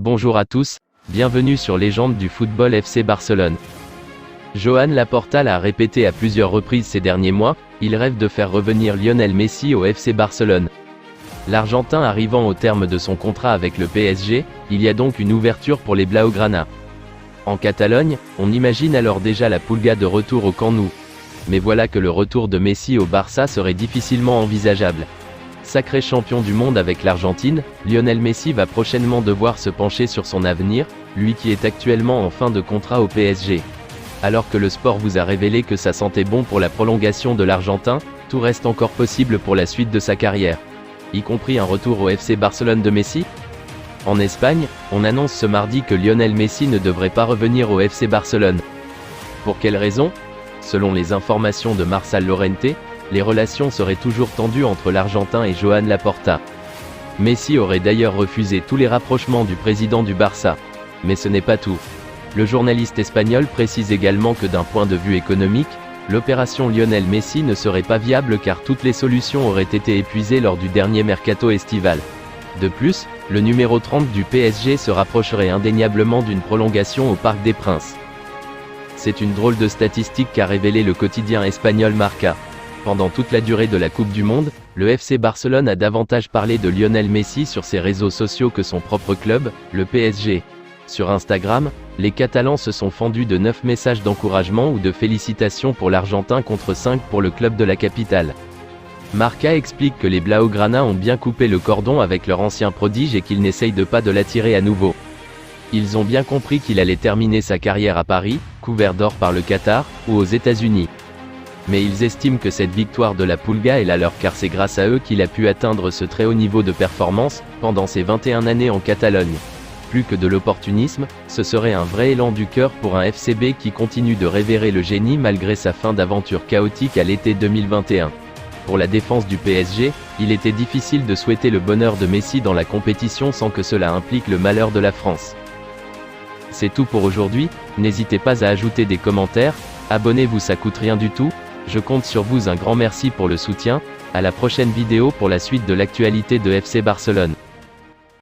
Bonjour à tous, bienvenue sur Légende du football FC Barcelone. Joan Laporta l'a répété à plusieurs reprises ces derniers mois, il rêve de faire revenir Lionel Messi au FC Barcelone. L'Argentin arrivant au terme de son contrat avec le PSG, il y a donc une ouverture pour les Blaugrana. En Catalogne, on imagine alors déjà la Pulga de retour au Camp Nou. Mais voilà que le retour de Messi au Barça serait difficilement envisageable. Sacré champion du monde avec l'Argentine, Lionel Messi va prochainement devoir se pencher sur son avenir, lui qui est actuellement en fin de contrat au PSG. Alors que le sport vous a révélé que ça sentait bon pour la prolongation de l'Argentin, tout reste encore possible pour la suite de sa carrière. Y compris un retour au FC Barcelone de Messi ? En Espagne, on annonce ce mardi que Lionel Messi ne devrait pas revenir au FC Barcelone. Pour quelle raison ? Selon les informations de Marçal Llorente, les relations seraient toujours tendues entre l'Argentin et Joan Laporta. Messi aurait d'ailleurs refusé tous les rapprochements du président du Barça. Mais ce n'est pas tout. Le journaliste espagnol précise également que d'un point de vue économique, l'opération Lionel Messi ne serait pas viable car toutes les solutions auraient été épuisées lors du dernier mercato estival. De plus, le numéro 30 du PSG se rapprocherait indéniablement d'une prolongation au Parc des Princes. C'est une drôle de statistique qu'a révélé le quotidien espagnol Marca. Pendant toute la durée de la Coupe du Monde, le FC Barcelone a davantage parlé de Lionel Messi sur ses réseaux sociaux que son propre club, le PSG. Sur Instagram, les Catalans se sont fendus de 9 messages d'encouragement ou de félicitations pour l'Argentin contre 5 pour le club de la capitale. Marca explique que les Blaugrana ont bien coupé le cordon avec leur ancien prodige et qu'ils n'essayent pas de l'attirer à nouveau. Ils ont bien compris qu'il allait terminer sa carrière à Paris, couvert d'or par le Qatar, ou aux États-Unis. Mais ils estiment que cette victoire de la Pulga est la leur car c'est grâce à eux qu'il a pu atteindre ce très haut niveau de performance, pendant ses 21 années en Catalogne. Plus que de l'opportunisme, ce serait un vrai élan du cœur pour un FCB qui continue de révérer le génie malgré sa fin d'aventure chaotique à l'été 2021. Pour la défense du PSG, il était difficile de souhaiter le bonheur de Messi dans la compétition sans que cela implique le malheur de la France. C'est tout pour aujourd'hui, n'hésitez pas à ajouter des commentaires, abonnez-vous, ça coûte rien du tout, je compte sur vous, un grand merci pour le soutien, à la prochaine vidéo pour la suite de l'actualité de FC Barcelone.